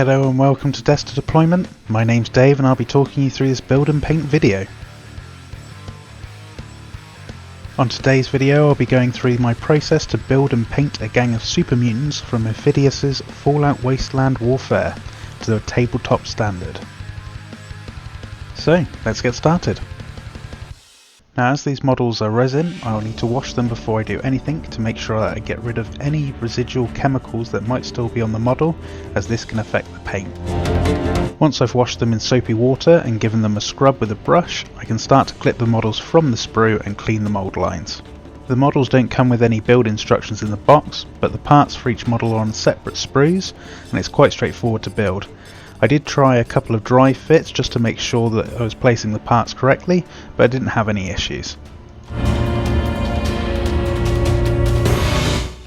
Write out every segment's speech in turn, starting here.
Hello and welcome to Desktop Deployment. My name's Dave and I'll be talking you through this build and paint video. On today's video I'll be going through my process to build and paint a gang of Super Mutants from Modiphius' Fallout Wasteland Warfare to the tabletop standard. So let's get started. Now as these models are resin, I'll need to wash them before I do anything to make sure that I get rid of any residual chemicals that might still be on the model, as this can affect the paint. Once I've washed them in soapy water and given them a scrub with a brush, I can start to clip the models from the sprue and clean the mould lines. The models don't come with any build instructions in the box, but the parts for each model are on separate sprues and it's quite straightforward to build. I did try a couple of dry fits just to make sure that I was placing the parts correctly, but I didn't have any issues.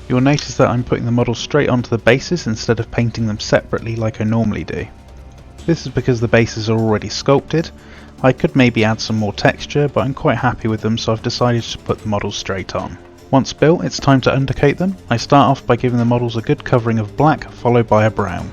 You'll notice that I'm putting the models straight onto the bases instead of painting them separately like I normally do. This is because the bases are already sculpted. I could maybe add some more texture, but I'm quite happy with them, so I've decided to put the models straight on. Once built, it's time to undercoat them. I start off by giving the models a good covering of black, followed by a brown.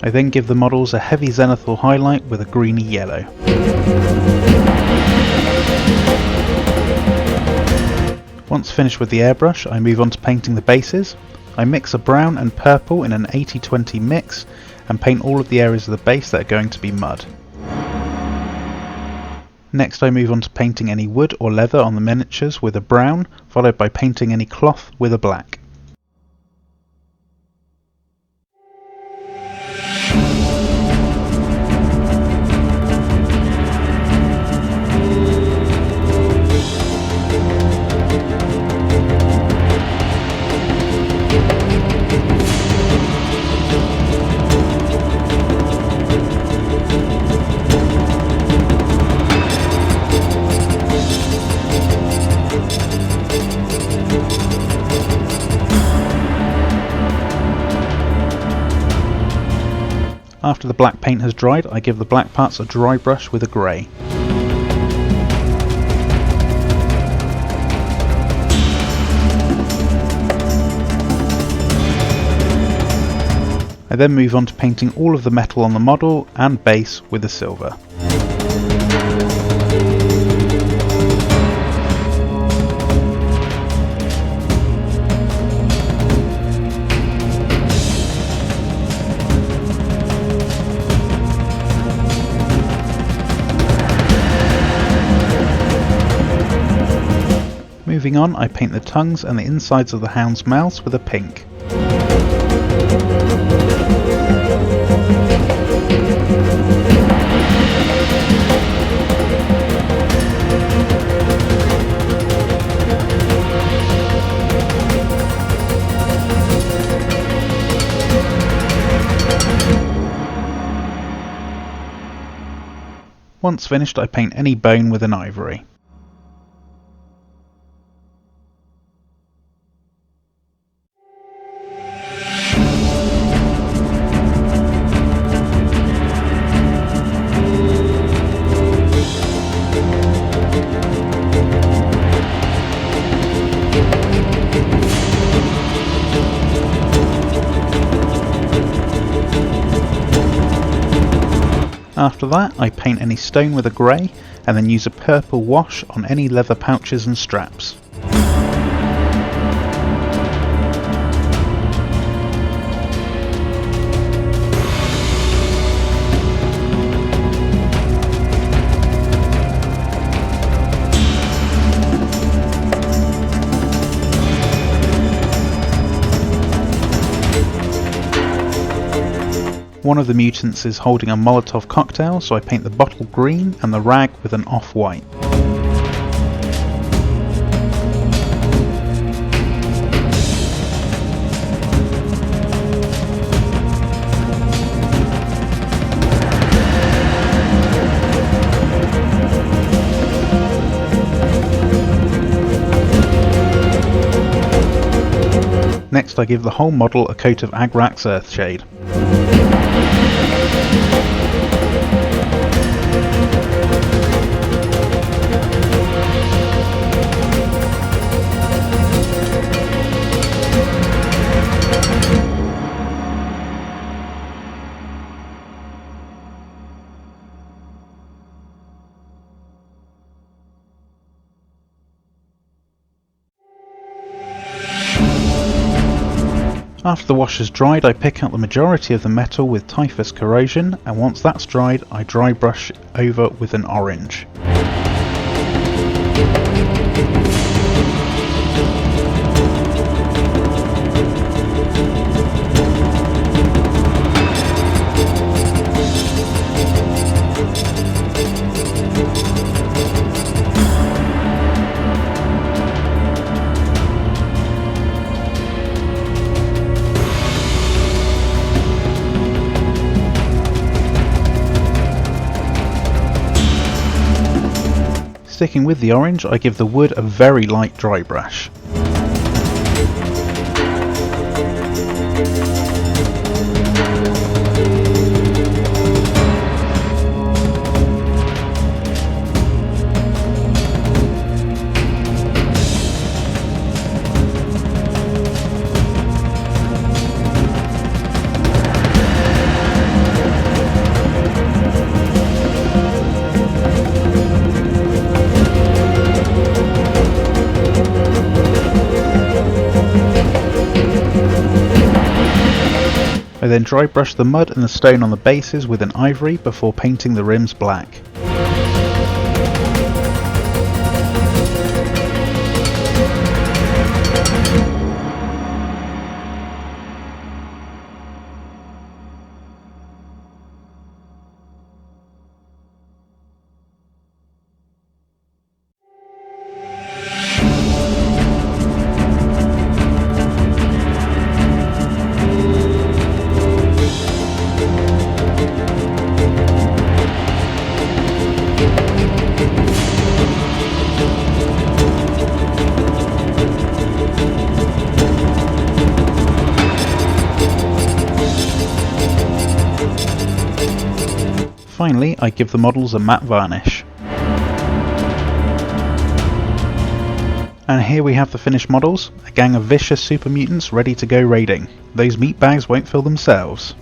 I then give the models a heavy zenithal highlight with a greeny yellow. Once finished with the airbrush, I move on to painting the bases. I mix a brown and purple in an 80-20 mix and paint all of the areas of the base that are going to be mud. Next I move on to painting any wood or leather on the miniatures with a brown, followed by painting any cloth with a black. After the black paint has dried, I give the black parts a dry brush with a grey. I then move on to painting all of the metal on the model and base with a silver. Moving on, I paint the tongues and the insides of the hound's mouths with a pink. Once finished, I paint any bone with an ivory. After that, I paint any stone with a grey and then use a purple wash on any leather pouches and straps. One of the mutants is holding a Molotov cocktail, so I paint the bottle green and the rag with an off-white. Next I give the whole model a coat of Agrax Earthshade. After the wash has dried, I pick out the majority of the metal with Typhus Corrosion, and once that's dried I dry brush over with an orange. Sticking with the orange, I give the wood a very light dry brush. I then dry brush the mud and the stone on the bases with an ivory before painting the rims black. Finally, I give the models a matte varnish. And here we have the finished models, a gang of vicious super mutants ready to go raiding. Those meat bags won't fill themselves.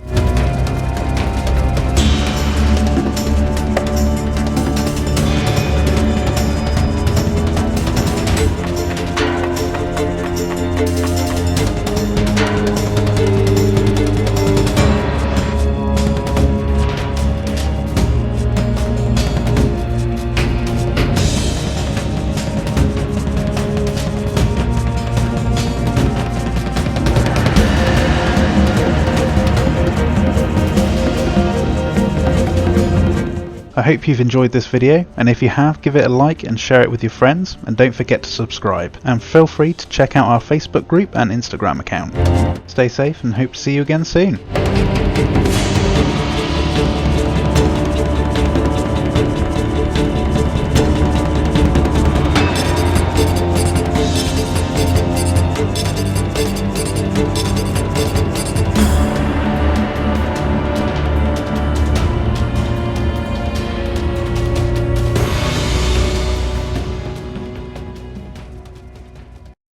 I hope you've enjoyed this video, and if you have, give it a like and share it with your friends, and don't forget to subscribe, and feel free to check out our Facebook group and Instagram account. Stay safe and hope to see you again soon.